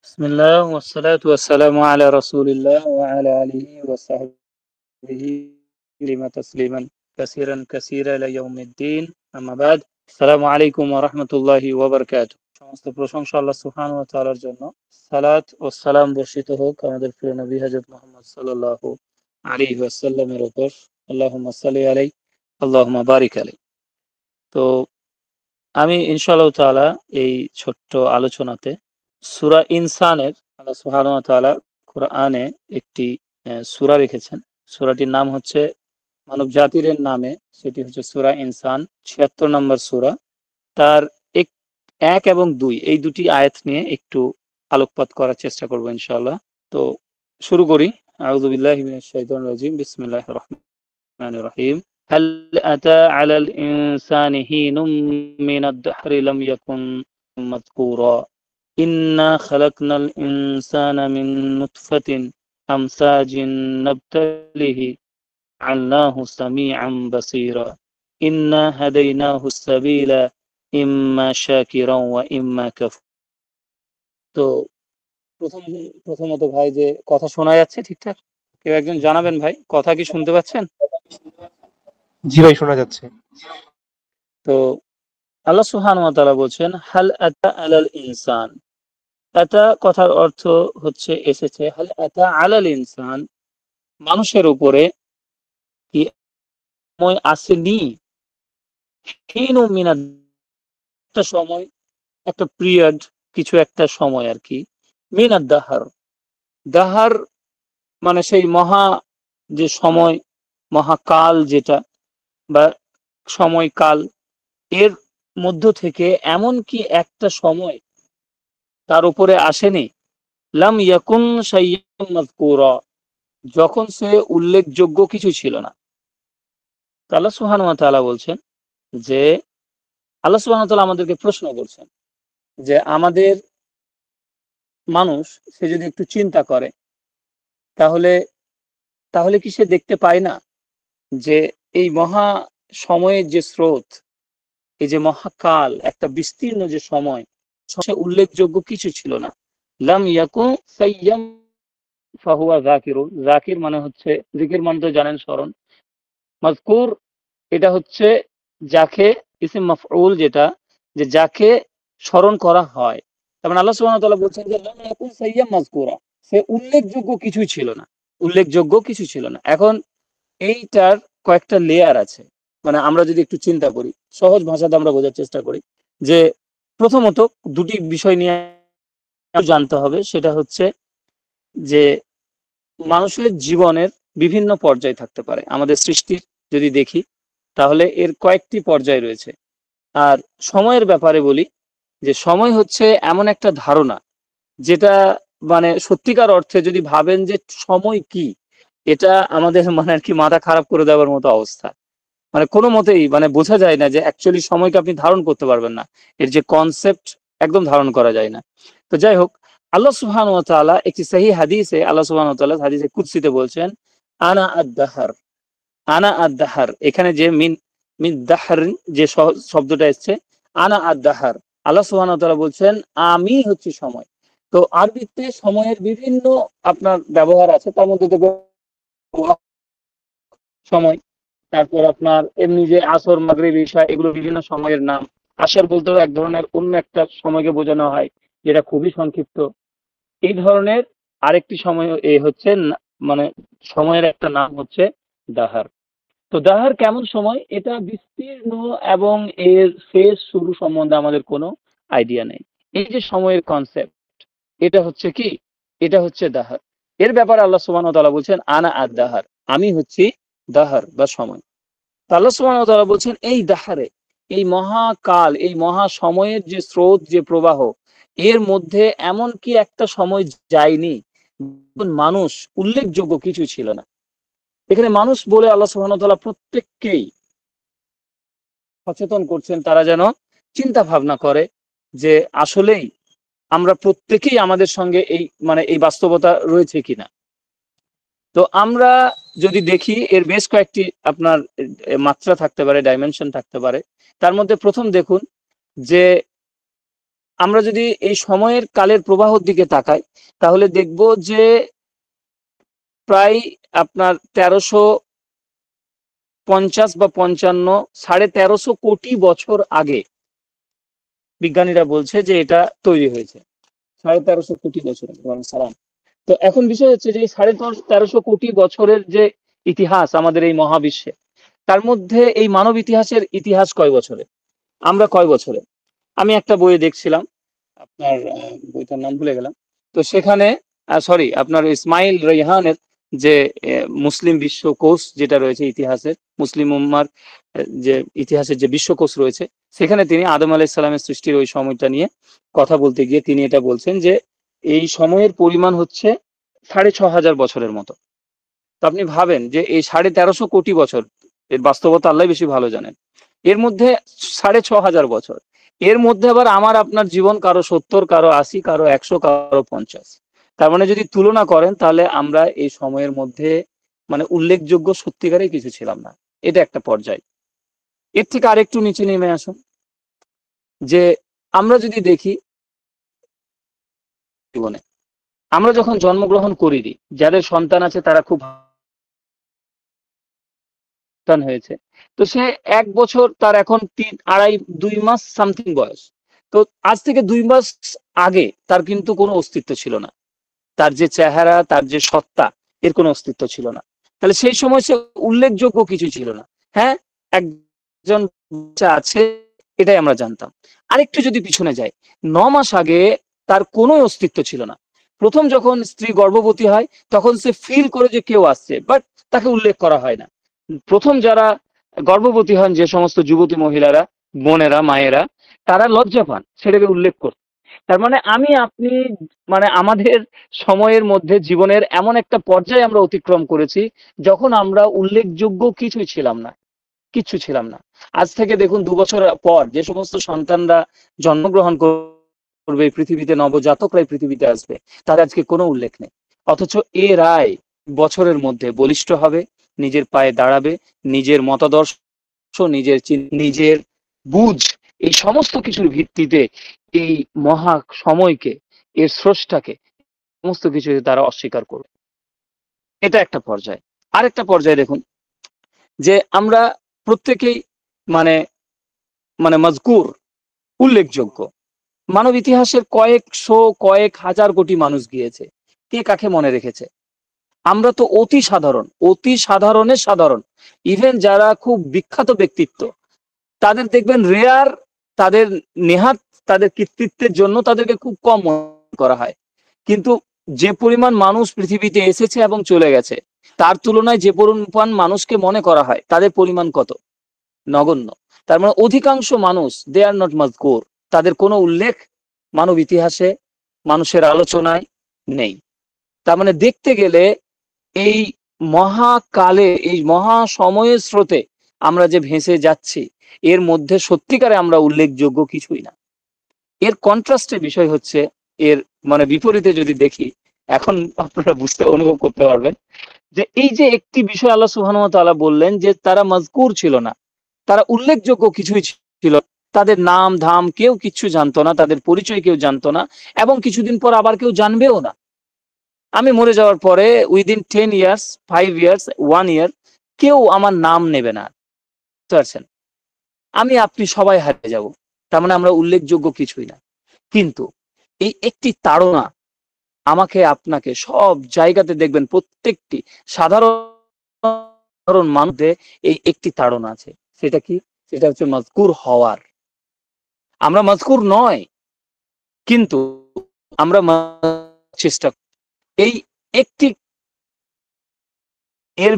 বিসমিল্লাহ ওয়াসসালাতু ওয়াসসালামু আলা রাসূলিল্লাহ ওয়া আলা আলিহি ওয়া সাহবিহি লিমা তাসলিমান কাসীরান কাসীরা ইলা ইয়াউমিদ্দিন আম্মা বাদ। আসসালামু আলাইকুম ওয়া রাহমাতুল্লাহি ওয়া বারাকাতুহু। সমস্ত প্রশংসা আল্লাহ সুবহানাহু ওয়া তাআলার জন্য। সালাত ও সালাম বর্ষিত হোক আমাদের প্রিয় নবী হযরত মুহাম্মদ সাল্লাল্লাহু আলাইহি ওয়াসাল্লামের উপর। আল্লাহুম্মা সাল্লি আলাইহি আল্লাহুম্মা বারিক আলাইহি। তো আমি ইনশাআল্লাহ তাআলা এই ছোট্ট আলোচনাতে সূরা ইনসানের আল্লাহ সুবহানাহু ওয়া তাআলা কোরআনে একটি সূরা রেখেছেন। সূরাটির নাম হচ্ছে মানব জাতির নামে, সেটি হচ্ছে সূরা ইনসান, ৭৬ নম্বর সূরা। তার এক এক এবং দুই এই দুটি আয়াত নিয়ে একটু আলোকপাত করার চেষ্টা করব ইনশাআল্লাহ। তো শুরু করি। আউযু বিল্লাহি মিনাশ শাইতানির রাজিম। বিসমিল্লাহির রহমানির রহিম। هل أتى على الإنسان حين من الدهر لم يكن مذكورا إنا خلقنا الإنسان من نطفة أمشاج نبتليه جعلناه سميعا بصيرا إنا هديناه السبيل إما شاكرا وإما كفورا। তো প্রথমত ভাই, যে কথা শোনা যাচ্ছে ঠিকঠাক? কেউ একজন জানাবেন ভাই, কথা কি শুনতে পাচ্ছেন? জি ভাই, শোনা যাচ্ছে। তো আল্লাহ সুবহানাহু ওয়া তাআলা বলছেন হাল আতা আলাল ইনসান। আতা কথার অর্থ হচ্ছে এসেছে হাল আতা আলাল ইনসান, মানুষের উপরে কি সময় আসেনি? হিনু মিনাদ, একটা সময়, একটা পিরিয়ড, কিছু একটা সময় আর কি। মিনাদ দাহার, দাহার মানে সেই মহা যে সময়, মহাকাল যেটা, বা সময়কাল, এর মধ্য থেকে এমন কি একটা সময় তার উপরে আসেনি? লাম ইয়াকুন শাইয়্যান মাযকুরা, যখন সে উল্লেখযোগ্য কিছু ছিল না। তো আল্লাহ সুবহানাহু ওয়া তাআলা বলছেন যে আল্লাহ সুবহানাহু ওয়া তাআলা আমাদেরকে প্রশ্ন করছেন যে আমাদের মানুষ, সে যদি একটু চিন্তা করে তাহলে তাহলে কি সে দেখতে পায় না যে এই মহা সময়ের যে স্রোত, এই যে মহাকাল, একটা বিস্তীর্ণ যে সময়, সে উল্লেখযোগ্য কিছু ছিল না। লাম ইয়াকুন সাইয়্যাম ফাহুয়া যাকিরুন, যাকির মানে হচ্ছে, জিকির মানে তো জানেন স্মরণ, মাযকুর এটা হচ্ছে যাকে, ইসম মাফউল যেটা, যে যাকে স্মরণ করা হয়। তার মানে আল্লাহ সুবহানাহু ওয়া তাআলা বলছেন যে লাম ইয়াকুন সাইয়্যাম মাযকুরা, সে উল্লেখযোগ্য কিছুই ছিল না, উল্লেখযোগ্য কিছু ছিল না। এখন এইটার কয়েকটা লেয়ার আছে। মানে আমরা যদি একটু চিন্তা করি, সহজ ভাষাতে আমরা বোঝার চেষ্টা করি, যে প্রথমত দুটি বিষয় নিয়ে জানতে হবে। সেটা হচ্ছে যে মানুষের জীবনের বিভিন্ন পর্যায় থাকতে পারে। আমাদের সৃষ্টির যদি দেখি তাহলে এর কয়েকটি পর্যায় রয়েছে। আর সময়ের ব্যাপারে বলি, যে সময় হচ্ছে এমন একটা ধারণা যেটা, মানে সত্যিকার অর্থে যদি ভাবেন যে সময় কি, এটা আমাদের মানে আর কি মাথা খারাপ করে দেওয়ার মতো অবস্থা। মানে কোনো মতেই মানে বোঝা যায় না যে অ্যাকচুয়ালি সময়কে আপনি ধারণ করতে পারবেন না, এর যে কনসেপ্ট একদম ধারণ করা যায় না। তো যাই হোক, আল্লাহ সুবহানাহু ওয়া তাআলা একটি সহিহ হাদিসে, আল্লাহ সুবহানাহু ওয়া তাআলা হাদিসে কুদসিতে বলছেন আনা আদ-দাহর, আনা আদ-দাহর। এখানে যে মিন মিন দাহর যে শব্দটা এসছে, আনা আদ-দাহর, আল্লাহ সুবহানাহু ওয়া তাআলা বলছেন আমি হচ্ছি সময়। তো আরবিতে সময়ের বিভিন্ন আপনার ব্যবহার আছে, তার মধ্যে দেখবেন সময়, তারপর আপনার এমনি যে আসর, মাগরিব, ঈশা, এগুলো বিভিন্ন সময়ের নাম। আসর বলতেও এক ধরনের অন্য একটা সময়কে বোঝানো হয় যেটা খুবই সংক্ষিপ্ত। এই ধরনের আরেকটি সময় এ হচ্ছে মানে সময়ের একটা নাম হচ্ছে দাহার। তো দাহার কেমন সময়, এটা বিস্তীর্ণ এবং এর শেষ শুরু সম্বন্ধে আমাদের কোনো আইডিয়া নেই। এই যে সময়ের কনসেপ্ট, এটা হচ্ছে কি, এটা হচ্ছে দাহার। এর ব্যাপারে আল্লাহ সুবহানাহু ওয়া তাআলা বলছেন আনা আদ-দাহার, আমি হচ্ছি দাহার বা সময়। আল্লাহ সুবহানাহু ওয়া তাআলা বলছেন এই দাহারে, এই মহাকাল, এই মহা সময়ের যে স্রোত, যে প্রবাহ, এর মধ্যে এমন কি একটা সময় যায়নি যখন মানুষ উল্লেখযোগ্য কিছু ছিল না। এখানে মানুষ বলে আল্লাহ সুবহানাহু ওয়া তাআলা প্রত্যেককেই সচেতন করছেন, তারা যেন চিন্তা ভাবনা করে যে আসলেই আমরা প্রত্যেকেই, আমাদের সঙ্গে এই মানে এই বাস্তবতা রয়েছে কিনা। তো আমরা যদি দেখি, এর বেশ কয়েকটি আপনার মাত্রা থাকতে পারে, ডাইমেনশন থাকতে পারে। তার মধ্যে প্রথম দেখুন যে আমরা যদি এই সময়ের কালের প্রবাহের দিকে তাকাই তাহলে দেখব যে প্রায় আপনার 1350 বা 55, 1350 কোটি বছর আগে বিজ্ঞানীরা বলছে যে এটা তৈরি হয়েছে। 1350 কোটি বছর আগে। সালাম। তো এখন বিষয় হচ্ছে যে 1350 কোটি বছরের যে ইতিহাস আমাদের এই মহাবিশ্বে, তার মধ্যে এই মানব ইতিহাসের ইতিহাস কয় বছরে, আমরা কয় বছরে। আমি একটা বইয়ে দেখছিলাম, আপনার বইটার নাম ভুলে গেলাম। তো সেখানে সরি, আপনার ইসমাইল রেহানের যে মুসলিম বিশ্বকোষ যেটা রয়েছে ইতিহাসের, মুসলিম উম্মার যে ইতিহাসের যে বিশ্বকোষ রয়েছে, সেখানে তিনি আদম আলাইহিস সালামের সৃষ্টির ওই সময়টা নিয়ে কথা বলতে গিয়ে তিনি এটা বলছেন যে এই সময়ের পরিমাণ হচ্ছে 6500 বছরের মতো। তো আপনি ভাবেন যে এই 1350 কোটি বছর, এর বাস্তবতা আল্লাহ বেশি ভালো জানেন, এর মধ্যে 6500 বছর, এর মধ্যে আবার আমার আপনার জীবন কারো 70, কারো 80, কারো 100, কারো 50। তার মানে যদি তুলনা করেন তাহলে আমরা এই সময়ের মধ্যে মানে উল্লেখযোগ্য সত্যিকারে কিছু ছিলাম না। এটা একটা পর্যায়। এর থেকে আরেকটু নিচে নেমে আসুন, যে আমরা যদি দেখি জীবনে আমরা যখন জন্মগ্রহণ করিনি, যাদের সন্তান আছে তারা খুব সন্তান হয়েছে, তো সে 1 বছর, তার এখন 2 মাস সামথিং বয়স। তো আজ থেকে 2 মাস আগে তার কিন্তু কোনো অস্তিত্ব ছিল না, তার যে চেহারা, তার যে সত্তা, এর কোনো অস্তিত্ব ছিল না। তাহলে সেই সময় সে উল্লেখযোগ্য কিছু ছিল না। হ্যাঁ, একজন বাচ্চা আছে, এটাই আমরা জানতাম। আরেকটু যদি পিছনে যাই, 9 মাস আগে তার কোনো অস্তিত্ব ছিল না। প্রথম যখন স্ত্রী গর্ভবতী হয় তখন সে ফিল করে যে কেউ আসছে, বাট তাকে উল্লেখ করা হয় না। প্রথম যারা গর্ভবতী হন, যে সমস্ত যুবতী মহিলারা, বোনেরা, মায়েরা, তারা লজ্জা পান সেটাকে উল্লেখ করতে। তার মানে আমি আপনি মানে আমাদের সময়ের মধ্যে জীবনের এমন একটা পর্যায়ে আমরা অতিক্রম করেছি যখন আমরা উল্লেখযোগ্য কিছুই ছিলাম না, কিচ্ছু ছিলাম না। আজ থেকে দেখুন 2 বছর পর যে সমস্ত সন্তানরা জন্মগ্রহণ করবে এই পৃথিবীতে, নবজাতকরাই পৃথিবীতে আসবে, তার আজকে কোনো উল্লেখ নেই। অথচ এরাই বছরের মধ্যে বলিষ্ঠ হবে, নিজের পায়ে দাঁড়াবে, নিজের মতাদর্শ, নিজের বুঝ, এই সমস্ত কিছুর ভিত্তিতে এই মহা সময়কে, এর স্রষ্টাকে, সমস্ত কিছু তারা অস্বীকার করবে। এটা একটা পর্যায়। আরেকটা পর্যায়ে দেখুন যে আমরা প্রত্যেকেই মানে মানে মজকুর, উল্লেখযোগ্য। মানব ইতিহাসের কয়েকশো, কয়েক হাজার কোটি মানুষ গিয়েছে, কে কাকে মনে রেখেছে। আমরা তো অতি সাধারণ, অতি সাধারণের সাধারণ। ইভেন যারা খুব বিখ্যাত ব্যক্তিত্ব, তাদের দেখবেন রেয়ার, তাদের নেহাত, তাদের কৃতিত্বের জন্য তাদেরকে খুব কম মনে করা হয়। কিন্তু যে পরিমাণ মানুষ পৃথিবীতে এসেছে এবং চলে গেছে, তার তুলনায় যে পরিমাণ মানুষকে মনে করা হয় তাদের পরিমাণ কত, নগণ্য। তার মানে অধিকাংশ মানুষ দে আর নট মাজকুর, তাদের কোনো উল্লেখ মানব ইতিহাসে, মানুষের আলোচনায় নেই। তার মানে দেখতে গেলে এই মহাকালে, এই মহা সময়ের স্রোতে আমরা যে ভেসে যাচ্ছি, এর মধ্যে সত্যিকারে আমরা উল্লেখযোগ্য কিছুই না। এর কন্ট্রাস্টের বিষয় হচ্ছে, এর মানে বিপরীতে যদি দেখি, এখন আপনারা বুঝতে, অনুভব করতে পারবেন যে এই যে একটি বিষয় আল্লাহ সুবহানাহু ওয়া তাআলা বললেন যে তারা মাজকুর ছিল না, তারা উল্লেখযোগ্য কিছুই ছিল, তাদের নাম ধাম কেউ কিচ্ছু জানতো না, তাদের পরিচয় কেউ জানতো না, এবং কিছুদিন পর আবার কেউ জানবেও না। আমি মরে যাওয়ার পরে উইদিন 10 ইয়ার্স, 5 ইয়ার্স, 1 ইয়ার কেউ আমার নাম নেবে না, বুঝতে পারছেন? আমি আপনি সবাই হারিয়ে যাব। তার মানে আমরা উল্লেখযোগ্য কিছুই না। কিন্তু এই একটি তাড়না আমাকে আপনাকে সব জায়গাতে দেখবেন, প্রত্যেকটি সাধারণ মানুষদের এই একটি তাড়না আছে। সেটা কি? সেটা হচ্ছে মাজকুর হওয়ার। আমরা মাজকুর নয়, কিন্তু আমরা চেষ্টা এই একটি এর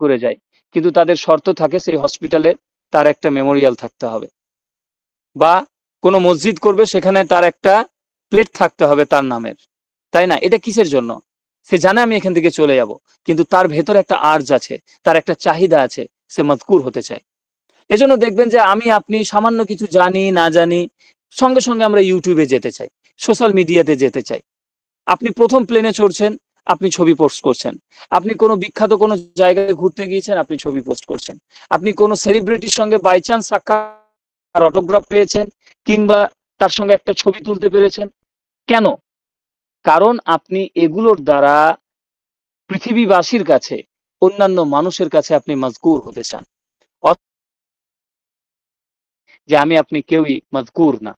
করে যায়, কিন্তু তাদের শর্ত থাকে সেই হসপিটালে তার একটা মেমোরিয়াল থাকতে হবে, বা কোনো মসজিদ করবে সেখানে তার একটা প্লেট থাকতে হবে তার নামের, তাই না? এটা কিসের জন্য? সে জানে আমি এখান থেকে চলে যাব, কিন্তু তার ভেতরে একটা আর্জ আছে, তার একটা চাহিদা আছে, সে মজকুর হতে চায়। এজন্য দেখবেন যে আমি আপনি সামান্য কিছু জানি না জানি, সঙ্গে সঙ্গে আমরা ইউটিউবে যেতে চাই, সোশ্যাল মিডিয়াতে যেতে চাই। আপনি প্রথম প্লেনে চড়ছেন, আপনি ছবি পোস্ট করছেন। আপনি কোনো বিখ্যাত কোনো জায়গায় ঘুরতে গিয়েছেন, আপনি ছবি পোস্ট করছেন। আপনি কোনো সেলিব্রিটির সঙ্গে বাই চান্স সাক্ষাৎ তার অটোগ্রাফ পেয়েছেন, কিংবা তার সঙ্গে একটা ছবি তুলতে পেরেছেন। কেন? কারণ আপনি এগুলোর দ্বারা পৃথিবীবাসীর কাছে, অন্যান্য মানুষের কাছে আপনি মাজকুর হতে চান, যে আমি আপনি কেউই মাজকুর না।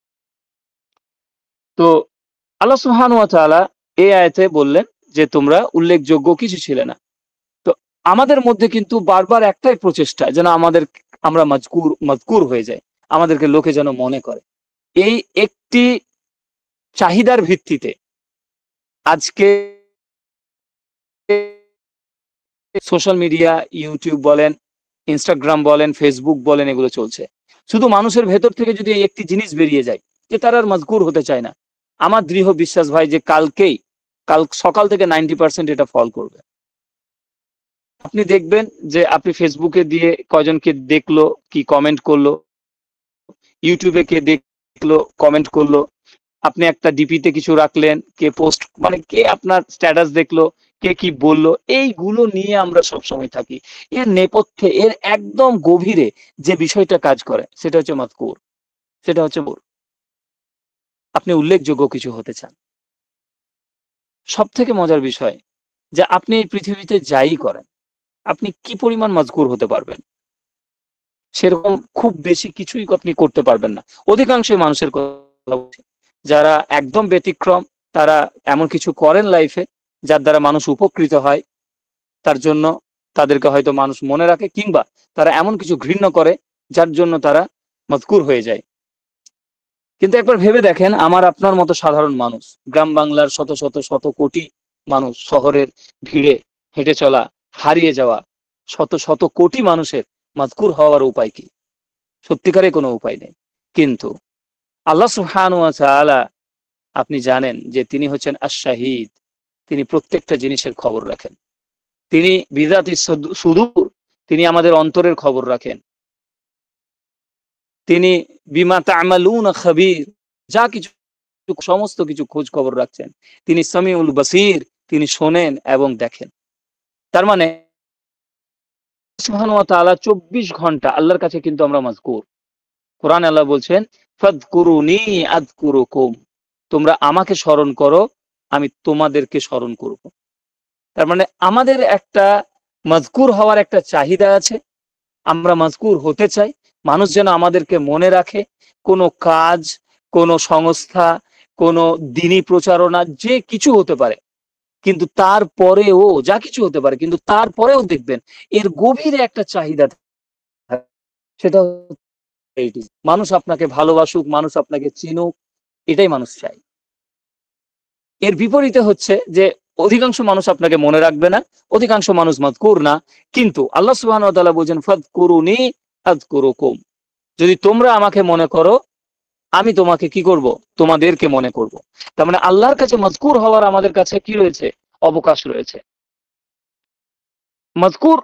তো আল্লাহ সুবহানাহু ওয়া তাআলা এই আয়াতে বললেন যে তোমরা উল্লেখযোগ্য কিছু ছিলে না। তো আমাদের মধ্যে কিন্তু বারবার একটাই প্রচেষ্টা, যেন আমরা মাজকুর হয়ে যাই, আমাদেরকে লোকে যেন মনে করে। এই একটি চাহিদার ভিত্তিতে আজকে সোশ্যাল মিডিয়া, ইউটিউব বলেন, ইনস্টাগ্রাম বলেন, ফেসবুক বলেন, এগুলো চলছে। শুধু মানুষের ভেতর থেকে যদি এই একটি জিনিস বেরিয়ে যায় যে তারা আর মাজকুর হতে চায় না, আমার দৃঢ় বিশ্বাস ভাই যে কাল সকাল থেকে 90% এটা ফল করবে। আপনি দেখবেন যে আপনি ফেসবুকে দিয়ে কয়জনকে দেখলো, কি কমেন্ট করলো, ইউটিউবে কে দেখলো, কমেন্ট করলো, আপনি একটা ডিপিতে কিছু রাখলেন, কে পোস্ট মানে কে আপনার স্ট্যাটাস দেখলো, কে কি বললো, এইগুলো নিয়ে আমরা সবসময় থাকি। এর নেপথ্যে, এর একদম গভীরে যে বিষয়টা কাজ করে সেটা হচ্ছে মাজকুর, সেটা হচ্ছে আপনি উল্লেখযোগ্য কিছু হতে চান। সব থেকে মজার বিষয় যে আপনি এই পৃথিবীতে যাই করেন, আপনি কি পরিমাণ মাজকুর হতে পারবেন, সেরকম খুব বেশি কিছুই আপনি করতে পারবেন না। অধিকাংশ মানুষের কথা বলছি, যারা একদম ব্যতিক্রম, তারা এমন কিছু করেন লাইফে যার দ্বারা মানুষ উপকৃত হয়, তার জন্য তাদেরকে হয়তো মানুষ মনে রাখে, কিংবা তারা এমন কিছু ঘৃণ্য করে যার জন্য তারা মাজকুর হয়ে যায়। কিন্তু একবার ভেবে দেখেন, আমার আপনার মতো সাধারণ মানুষ, গ্রাম বাংলার শত শত শত কোটি মানুষ, শহরের ভিড়ে হেঁটে চলা, হারিয়ে যাওয়া শত শত কোটি মানুষের মাজকুর হওয়ার উপায় কি? সত্যিকারে কোনো উপায় নেই। কিন্তু আল্লাহ সুবহানাহু ওয়া তাআলা, আপনি জানেন যে তিনি হচ্ছেন আশ-শাহীদ, তিনি প্রত্যেকটা জিনিসের খবর রাখেন। তিনি বিযাতিস সুদূর, তিনি আমাদের অন্তরের খবর রাখেন। তিনি বিমা তা'মালুনা খাবীর, যা কিছু সমস্ত কিছু খোঁজ খবর রাখছেন। তিনি সামিউল বাসীর, তিনি শোনেন এবং দেখেন। তার মানে সুবহানাহু ওয়া তাআলা 24 ঘন্টা আল্লাহর কাছে কিন্তু আমরা মাজকুর। কোরআনে আল্লাহ বলছেন, ফাযকুরুনি আযকুরুকুম, তোমরা আমাকে স্মরণ করো, আমি তোমাদেরকে স্মরণ করব। তার মানে আমাদের একটা মাজকুর হওয়ার একটা চাহিদা আছে, আমরা মাজকুর হতে চাই, মানুষ যেন আমাদেরকে মনে রাখে। কোনো কাজ, কোনো সংস্থা, কোনো দ্বীনি প্রচারণা, যে কিছু হতে পারে, কিন্তু তারপরেও, যা কিছু হতে পারে, কিন্তু তারপরেও দেখবেন এর গভীরে একটা চাহিদা থাকে। সেটা হচ্ছে মানুষ আপনাকে ভালোবাসুক, মানুষ আপনাকে চিনুক, এটাই মানুষ চায়। এর বিপরীতে হচ্ছে যে অধিকাংশ মানুষ আপনাকে মনে রাখবে না, অধিকাংশ মানুষ মাজকুর না। কিন্তু আল্লাহ সুবহানাহু ওয়া তাআলা বলেন, ফাযকুরুনি আযকুরুকুম, যদি তোমরা আমাকে মনে করো, আমি তোমাকে কি করব? তোমাদেরকে মনে করব। তার মানে আল্লাহর কাছে মাজকুর হওয়ার আমাদের কাছে কি রয়েছে? অবকাশ রয়েছে। মাজকুর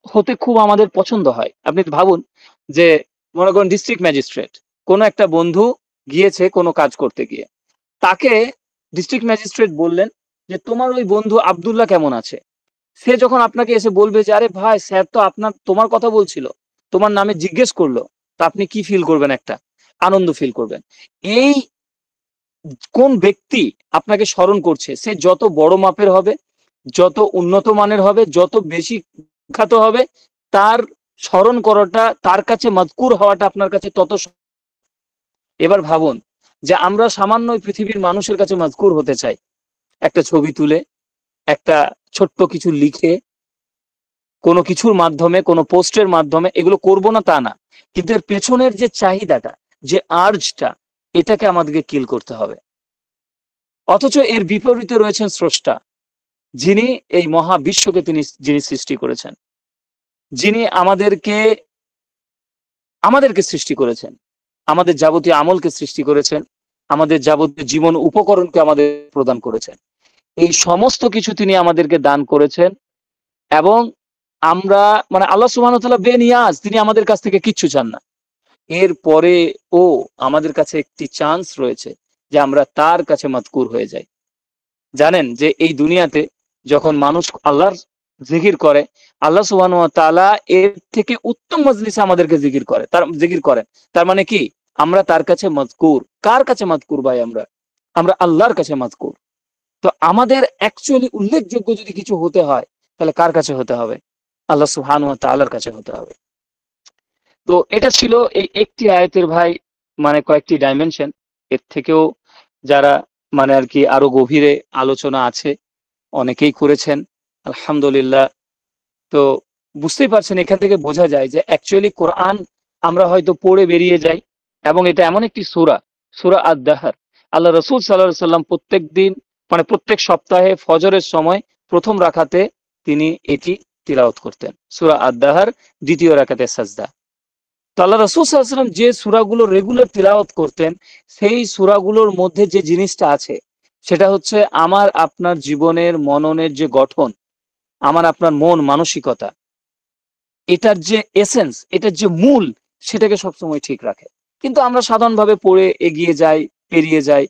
হতে খুব আমাদের পছন্দ হয়। আপনি ভাবুন যে, মনে করেন ডিস্ট্রিক্ট ম্যাজিস্ট্রেট, কোনো একটা বন্ধু গিয়েছে কোনো কাজ করতে গিয়ে, তাকে ডিস্ট্রিক্ট ম্যাজিস্ট্রেট বললেন যে তোমার ওই বন্ধু আব্দুল্লাহ কেমন আছে? সে যখন আপনাকে এসে বলবে যে আরে ভাই, স্যার তো তোমার কথা বলছিল, তোমার নামে জিজ্ঞেস করলো, তা আপনি কি ফিল করবেন? একটা আনন্দ ফিল করবেন। এই কোন ব্যক্তি আপনাকে স্মরণ করছে, সে যত বড় মাপের হবে, যত উন্নত মানের হবে, যত বেশি বিখ্যাত হবে, তার স্মরণ করাটা, তার কাছে মাজকুর হওয়াটা আপনার কাছে তত। এবার ভাবুন যে আমরা সামান্য পৃথিবীর মানুষের কাছে মাজকুর হতে চাই, একটা ছবি তুলে, একটা ছোট্ট কিছু লিখে, কোনো কিছুর মাধ্যমে, কোনো পোস্টের মাধ্যমে। এগুলো করব না তা না, কিন্তু এর পেছনের যে চাহিদাটা, যে আর্জটা, এটাকে আমাদেরকে কিল করতে হবে। অথচ এর বিপরীতে রয়েছেন স্রষ্টা, যিনি এই মহাবিশ্বকে যিনি সৃষ্টি করেছেন, যিনি আমাদেরকে সৃষ্টি করেছেন, আমাদের যাবতীয় আমলকে সৃষ্টি করেছেন, আমাদের যাবতীয় জীবন উপকরণকে আমাদের প্রদান করেছেন। এই সমস্ত কিছু তিনি আমাদেরকে দান করেছেন, এবং আমরা মানে আল্লাহ সুবহানাহু ওয়া তাআলা বেনিয়াজ, তিনি আমাদের কাছ থেকে কিচ্ছু চান না। এরপরে আমাদের কাছে একটি চান্স রয়েছে যে আমরা তার কাছে মাজকুর হয়ে যাই। জানেন যে এই দুনিয়াতে যখন মানুষ আল্লাহর জিকির করে, আল্লাহ সুবহানাহু ওয়া তাআলা এর থেকে উত্তম মজলিসে আমাদেরকে জিকির করেন। তার মানে কি, আমরা তার কাছে মজকুর। কার কাছে মজকুর ভাই? আমরা আল্লাহর কাছে মজকুর। তো আমাদের অ্যাকচুয়ালি উল্লেখযোগ্য যদি কিছু হতে হয়, তাহলে কার কাছে হতে হবে? আল্লাহ সুবহানাহু ওয়া তাআলার কাছে হতে হবে। তো এটা ছিল এই একটি আয়াতের ভাই মানে কয়েকটি ডাইমেনশন। এর থেকেও যারা মানে আর কি আরো গভীরে আলোচনা আছে, অনেকেই করেছেন, আলহামদুলিল্লাহ। তো বুঝতেই পারছেন, এখান থেকে বোঝা যায় যে অ্যাকচুয়ালি কোরআন আমরা হয়তো পড়ে বেরিয়ে যাই, এবং এটা এমন একটি সূরা, সূরা আদ-দাহর। আল্লাহ রাসূল সাল্লাল্লাহু আলাইহি সাল্লাম প্রত্যেক দিন মানে প্রত্যেক সপ্তাহে ফজরের সময় প্রথম রাকাতে তিনি এটি তিলাওয়াত করতেন, সূরা আদ-দাহর, দ্বিতীয় রাকাতে সাজদা। তো আল্লাহ রাসূল সাল্লাল্লাহু আলাইহি ওয়াসাল্লাম যে সূরাগুলো রেগুলার তিলাওয়াত করতেন, সেই সূরাগুলোর মধ্যে যে জিনিসটা আছে সেটা হচ্ছে আমার আপনার জীবনের মননের যে গঠন, আমার আপনার মন মানসিকতা, এটার যে এসেন্স, এটার যে মূল, সেটাকে সবসময় ঠিক রাখে। কিন্তু আমরা সাধারণভাবে পড়ে এগিয়ে যাই, পেরিয়ে যাই।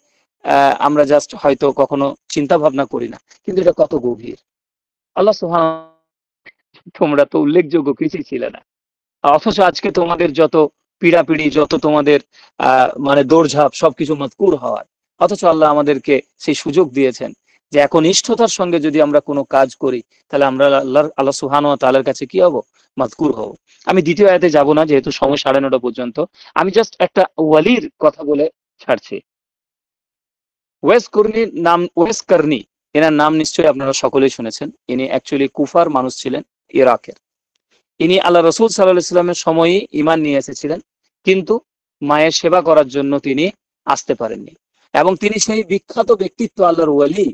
আমরা জাস্ট হয়তো কখনো চিন্তা ভাবনা করি না, কিন্তু এটা কত গভীর। আল্লাহ সুবহানাহু, তোমরা তো উল্লেখযোগ্য কিছুই ছিলে না, অথচ আজকে তোমাদের যত পীড়াপিড়ি, যত তোমাদের মানে দৌড়ঝাঁপ, সবকিছু মজকুর হওয়ার। অথচ আল্লাহ আমাদেরকে সেই সুযোগ দিয়েছেন যে একনিষ্ঠতার সঙ্গে যদি আমরা কোনো কাজ করি, তাহলে আমরা আল্লাহ সুবহানাহু ওয়া তাআলার কাছে কি হব? মজকুর হব। আমি দ্বিতীয় আয়াতে যাব না, যেহেতু সময় 9:30 পর্যন্ত। আমি জাস্ট একটা ওয়ালির কথা বলে ছাড়ছি। ওয়েস কার্নি, এনার নাম নিশ্চয়ই আপনারা সকলেই শুনেছেন। ইনি অ্যাকচুয়ালি কুফার মানুষ ছিলেন, ইরাকের। ইনি আল্লাহ রাসূল সাল্লাল্লাহু আলাইহি ওয়াসাল্লামের সময়ই ঈমান নিয়ে এসেছিলেন, কিন্তু মায়ের সেবা করার জন্য তিনি আসতে পারেননি। এবং তিনি সেই বিখ্যাত ব্যক্তিত্ব, আল্লাহর ওয়ালি,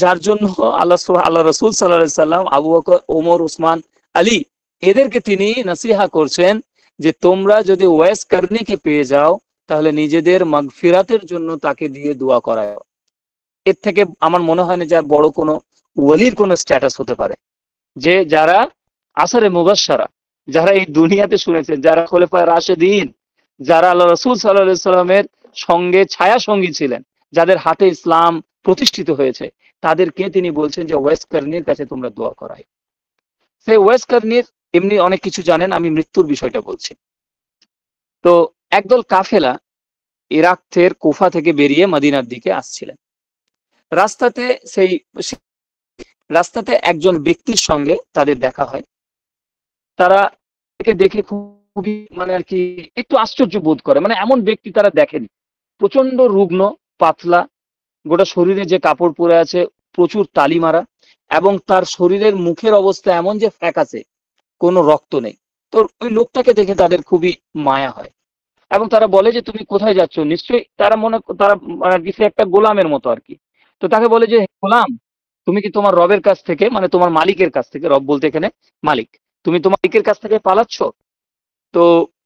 যার জন্য আল্লাহ রাসূল সাল্লাল্লাহু আলাইহি ওয়াসাল্লাম আবু বকর, ওমর, উসমান, আলী, এদেরকে তিনি নসিহা করছেন যে তোমরা যদি ওয়েস কার্নিকে পেয়ে যাও, তাহলে নিজেদের মাগফিরাতের জন্য তাকে দিয়ে দোয়া করায়। এর থেকে আমার মনে হয় না যে আর বড় কোনো ওয়ালির কোনো স্ট্যাটাস হতে পারে, যে যারা আসরে মুবাশশারা, যারা এই দুনিয়াতে শুনেছেন, যারা খোলাফায়ে রাশেদিন, যারা আল্লাহ রাসূল সাল্লাল্লাহু আলাইহি সাল্লামের সঙ্গে ছায়া সঙ্গী ছিলেন, যাদের হাতে ইসলাম প্রতিষ্ঠিত হয়েছে, তাদেরকে তিনি বলছেন যে ওয়েস কার্নির কাছে তোমরা দোয়া করাই। সেই ওয়েস কার্নির এমনি অনেক কিছু জানেন, আমি মৃত্যুর বিষয়টা বলছি। তো একদল কাফেলা ইরাক থেকে, কুফা থেকে বেরিয়ে মদিনার দিকে আসছিলেন। রাস্তাতে সেই রাস্তাতে একজন ব্যক্তির সঙ্গে তাদের দেখা হয়। তারা একে দেখে খুবই মানে আর কি একটু আশ্চর্য বোধ করে, মানে এমন ব্যক্তি তারা দেখেনি। প্রচন্ড রুগ্ন, পাতলা, গোটা শরীরে যে কাপড় পরে আছে প্রচুর তালি মারা, এবং তার শরীরের মুখের অবস্থা এমন যে ফ্যাকাসে, কোনো রক্ত নেই। তো ওই লোকটাকে দেখে তাদের খুবই মায়া হয়, এবং তারা বলে যে তুমি কোথায় যাচ্ছ? নিশ্চয়ই তারা আর কি সে একটা গোলামের মতো আর কি। তো তাকে বলে যে, গোলাম, তুমি কি তোমার রবের কাছ থেকে, মানে তোমার মালিকের কাছ থেকে, রব বলতে এখানে মালিক, তুমি তোমার মালিকের কাছ থেকে পালাচ্ছ? তো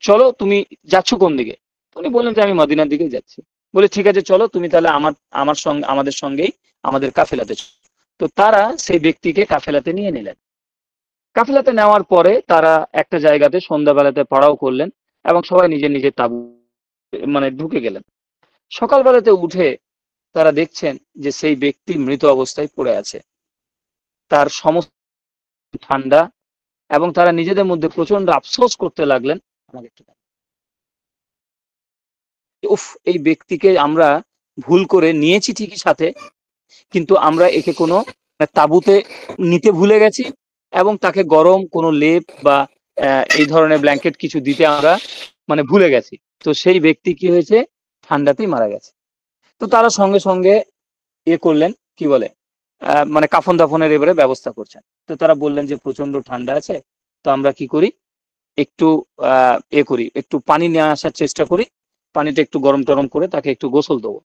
চলো, তুমি যাচ্ছ কোন দিকে? তো উনি বললেন যে আমি মদিনার দিকে যাচ্ছি। বলে ঠিক আছে, চলো তুমি তাহলে আমাদের সঙ্গেই আমাদের কাফেলাতে চলো। তো তারা সেই ব্যক্তিকে কাফেলাতে নিয়ে নিলেন। কাফেলাতে নেওয়ার পরে তারা একটা জায়গাতে সন্ধ্যাবেলাতে পাড়াও করলেন, এবং সবাই নিজের নিজের তাঁবু মানে ঢুকে গেলেন। সকালবেলাতে উঠে তারা দেখছেন যে সেই ব্যক্তি মৃত অবস্থায় পড়ে আছে, তার সমস্ত ঠান্ডা, এবং তারা নিজেদের মধ্যে প্রচন্ড আফসোস করতে লাগলেন। আমাকে একটু উফ, এই ব্যক্তিকে আমরা ভুল করে নিয়েছি ঠিকই সাথে, কিন্তু আমরা একে কোনো তাঁবুতে নিতে ভুলে গেছি, এবং তাকে গরম কোনো লেপ বা এই ধরনের ব্ল্যাঙ্কেট কিছু দিতে আমরা মানে ভুলে গেছি। তো সেই ব্যক্তি কি হয়েছে? ঠান্ডাতেই মারা গেছে। তো তারা সঙ্গে সঙ্গে করলেন, কি বলে, মানে কাফন দাফনের এবারে ব্যবস্থা করছেন। তো তারা বললেন যে প্রচন্ড ঠান্ডা আছে, তো আমরা কি করি, একটু করি, একটু পানি নিয়ে আসার চেষ্টা করি, পানিটা একটু গরম টরম করে তাকে একটু গোসল দেবো।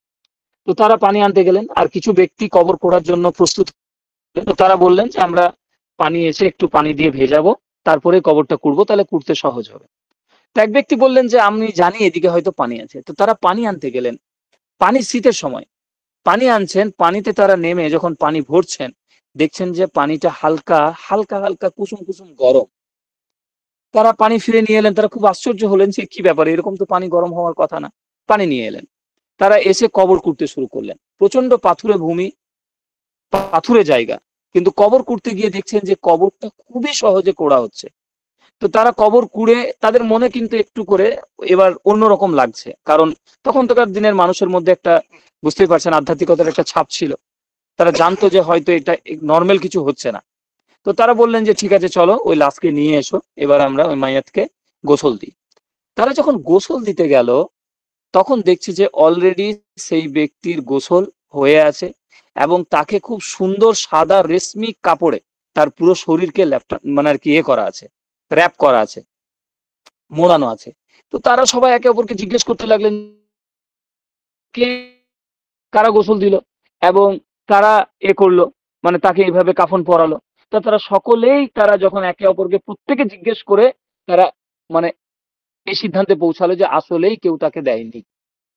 তো তারা পানি আনতে গেলেন, আর কিছু ব্যক্তি কবর করার জন্য প্রস্তুত। তো তারা বললেন যে আমরা পানি এসে একটু পানি দিয়ে ভেজাবো, তারপরে কবরটা কুড়বো, তাহলে কুড়তে সহজ হবে। তো এক ব্যক্তি বললেন যে আমি জানি এদিকে হয়তো পানি আছে। তো তারা পানি আনতে গেলেন। পানি শীতের সময় পানি আনছেন, পানিতে তারা নেমে যখন পানি ভরছেন, দেখছেন যে পানিটা হালকা হালকা হালকা কুসুম কুসুম গরম। তারা পানি ফিরে নিয়ে এলেন। তারা খুব আশ্চর্য হলেন যে কি ব্যাপার, এরকম তো পানি গরম হওয়ার কথা না। পানি নিয়ে এলেন। তারা এসে কবর করতে শুরু করলেন। প্রচন্ড পাথুরে ভূমি, পাথুরে জায়গা, কিন্তু কবর করতে গিয়ে দেখছেন যে কবরটা খুবই সহজে কোড়া হচ্ছে। তো তারা কবর কুড়ে তাদের মনে কিন্তু একটু করে এবার অন্যরকম লাগছে, কারণ তখনকার দিনের মানুষের মধ্যে একটা, বুঝতেই পারছেন, আধ্যাত্মিকতার একটা ছাপ ছিল। তারা জানতো যে হয়তো এটা নর্মাল কিছু হচ্ছে না। তো তারা বললেন যে ঠিক আছে, চলো ওই লাশকে নিয়ে এসো, এবার আমরা ওই মাইয়াতকে গোসল দিই। তারা যখন গোসল দিতে গেল, তখন দেখছি যে অলরেডি সেই ব্যক্তির গোসল হয়ে আছে, এবং তাকে খুব সুন্দর সাদা রেশমি কাপড়ে তার পুরো শরীরকে ল্যাপটপ মানে আর কি করা আছে, র্যাপ করা আছে, মোড়ানো আছে। তো তারা সবাই একে অপরকে জিজ্ঞেস করতে লাগলেন কে, কারা গোসল দিল এবং কারা করলো, মানে তাকে এইভাবে কাফন পরালো। তো তারা সকলেই, তারা যখন একে অপরকে প্রত্যেকে জিজ্ঞেস করে, তারা মানে এই সিদ্ধান্তে পৌঁছালো যে আসলেই কেউ তাকে দেয়নি।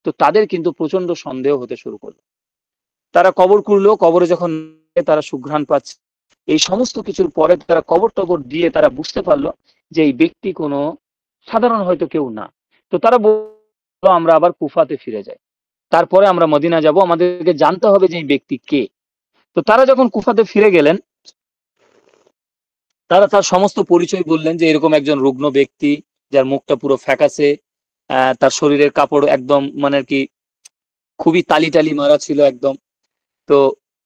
তো তাদের কিন্তু প্রচন্ড সন্দেহ হতে শুরু করলো। তারা কবর খুঁড়লো, কবরে যখন তারা সুঘ্রাণ পাচ্ছে, এই সমস্ত কিছুর পরে তারা কবর টবর দিয়ে তারা বুঝতে পারলো যে এই ব্যক্তি কোনো সাধারণ হয়তো কেউ না। তো তারা বললো আমরা আবার কুফাতে ফিরে যাই, তারপরে আমরা মদিনা যাব, আমাদেরকে জানতে হবে যে এই ব্যক্তি কে। তো তারা যখন কুফাতে ফিরে গেলেন, তারা তার সমস্ত পরিচয় বললেন যে এরকম একজন রুগ্ন ব্যক্তি, যার মুখটা পুরো ফ্যাকাসে, তার শরীরের কাপড় একদম মানে আর কি খুবই টালি টালি মারা ছিল একদম। তো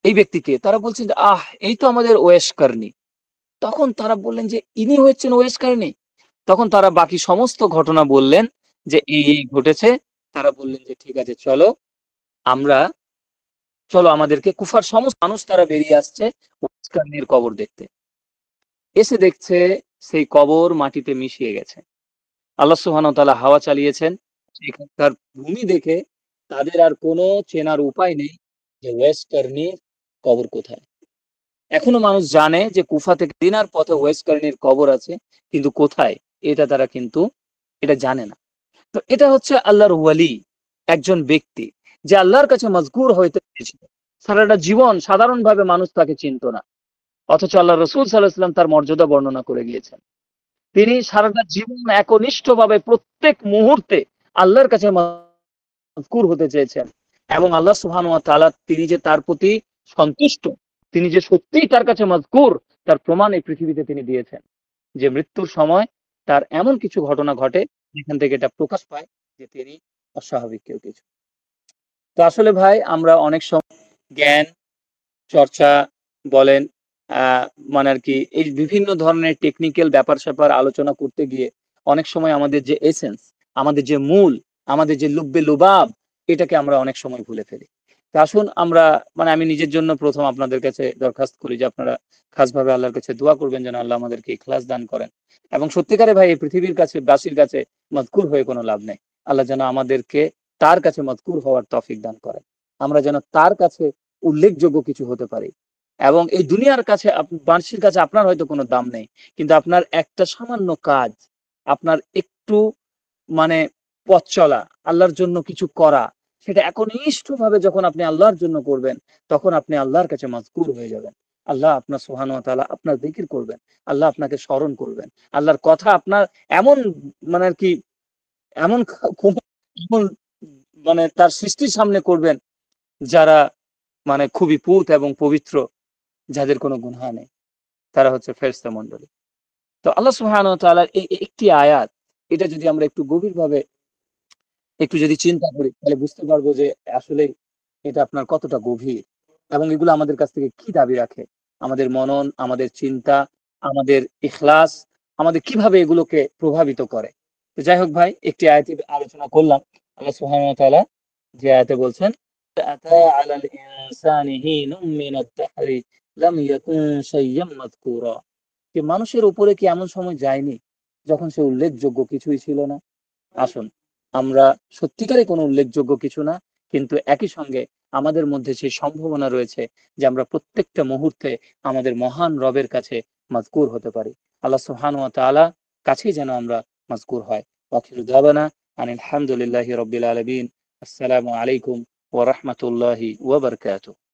এই ব্যক্তিকে তারা বলছেন যে এই তো আমাদের ওয়েস কার্নি। তখন তারা বললেন যে ইনি হচ্ছেন ওয়েস কার্নি। তখন তারা বাকি সমস্ত ঘটনা বললেন যে এই ঘটেছে। তারা বললেন যে ঠিক আছে, চলো আমরা, চলো আমাদেরকে, কুফার সমস্ত মানুষ তারা বেরিয়ে আসছে ওয়েস কার্নির কবর দেখতে। এসে দেখছে সেই কবর মাটিতে মিশিয়ে গেছে। আল্লাহ সুবহানাহু ওয়া তাআলা হাওয়া চালিয়েছেন, সেখানকার ভূমি দেখে তাদের আর কোনো চেনার উপায় নেই যে ওয়েস্ট কার্নির কবর কোথায়। এখনো মানুষ জানে যে কুফা থেকে মদিনার পথে ওয়েস কার্নির কবর আছে, কিন্তু কোথায় এটা তারা কিন্তু এটা জানে না। তো এটা হচ্ছে আল্লাহর ওয়ালি, একজন ব্যক্তি যে আল্লাহর কাছে মজকুর হইতে পেরেছিল। সারাটা জীবন সাধারণভাবে মানুষ তাকে চিনত না, অথচ আল্লাহ রসুল সাল্লাল্লাহু আলাইহি ওয়াসাল্লাম তার মর্যাদা বর্ণনা করে গিয়েছেন। তিনি সারাটা জীবন একনিষ্ঠভাবে প্রত্যেক মুহূর্তে আল্লাহর কাছে মজকুর হতে চেয়েছেন, এবং আল্লাহ সুবহানাহু ওয়া তাআলা তিনি যে তার প্রতি সন্তুষ্ট, তিনি যে সত্যিই তার কাছে মজকুর, তার প্রমাণ এই পৃথিবীতে তিনি দিয়েছেন। যে মৃত্যুর সময় তার এমন কিছু ঘটনা ঘটে যেখান থেকে এটা প্রকাশ পায় যে তিনি অস্বাভাবিক কেউ কিছু। তো আসলে ভাই আমরা অনেক সময় জ্ঞান চর্চা বলেন, আহ মানে আর কি এই বিভিন্ন ধরনের টেকনিক্যাল ব্যাপার স্যাপার আলোচনা করতে গিয়ে অনেক সময় আমাদের যে এসেন্স, আমাদের যে মূল, আমাদের যে লুব্বে লুবাব, এটাকে আমরা অনেক সময় ভুলে ফেলি। তো আসুন আমরা, মানে আমি নিজের জন্য প্রথম আপনাদের কাছে দরখাস্ত করি যে আপনারা খাসভাবে আল্লাহর কাছে দোয়া করবেন যেন আল্লাহ আমাদেরকে ইখলাস দান করেন। এবং সত্যিকারে ভাই এই পৃথিবীর কাছে, বাসীর কাছে মজকুর হয়ে কোনো লাভ নেই। আল্লাহ যেন আমাদেরকে তার কাছে মজকুর হওয়ার তৌফিক দান করেন, আমরা যেন তার কাছে উল্লেখযোগ্য কিছু হতে পারি। এবং এই দুনিয়ার কাছে, মানুষের কাছে আপনার হয়তো কোনো দাম নেই, কিন্তু আপনার একটা সামান্য কাজ, আপনার একটু মানে পথ চলা, আল্লাহর জন্য কিছু করা, সেটা একনিষ্ঠভাবে যখন আপনি আল্লাহর জন্য করবেন, তখন আপনি আল্লাহর কাছে মাযকুর হয়ে যাবেন। আল্লাহ আপনার সুবহানাহু ওয়া তাআলা আপনার জিকির করবেন, আল্লাহ আপনাকে স্মরণ করবেন, আল্লাহর কথা আপনার এমন মানে আর কি এমন এমন মানে তার সৃষ্টির সামনে করবেন যারা মানে খুবই পুত এবং পবিত্র, যাদের কোনো গুনাহ নেই, তারা হচ্ছে ফেরেশতা মণ্ডলী। তো আল্লাহ সুবহানাহু ওয়া তাআলার এই একটি আয়াত, এটা যদি আমরা একটু গভীরভাবে একটু যদি চিন্তা করি, তাহলে বুঝতে পারবো যে আসলে এটা আপনার কতটা গভীর, এবং এগুলো আমাদের কাছ থেকে কি দাবি রাখে, আমাদের মনন, আমাদের চিন্তা, আমাদের ইখলাস, আমাদের কিভাবে এগুলোকে প্রভাবিত করে। তো যাই হোক ভাই, একটি আয়াতে আলোচনা করলাম। আল্লাহ সুবহানাহু ওয়া তাআলা যে আয়াতে বলছেন, আতা আলাল ইনসানি হিনুম মিনাদ দাহরি লাম ইয়াকুন শাইয়্যাম মাযকুরা, যে মানুষের উপরে কি এমন সময় যায়নি যখন সে উল্লেখযোগ্য কিছুই ছিল না। আসুন আমরা সত্যিকারে কোনো উল্লেখযোগ্য কিছু না, কিন্তু একই সঙ্গে আমাদের মধ্যে সেই সম্ভাবনা রয়েছে যে আমরা প্রত্যেকটা মুহূর্তে আমাদের মহান রবের কাছে মাযকুর হতে পারি। আল্লাহ সুবহানাহু ওয়া তাআলা কাছেই যেন আমরা মাযকুর হয়। ওয়াখিরু দাওয়ানা আনিল হামদুলিল্লাহি রাব্বিল আলামিন। আসসালামু আলাইকুম ওয়া রাহমাতুল্লাহি ওয়া বারাকাতুহু।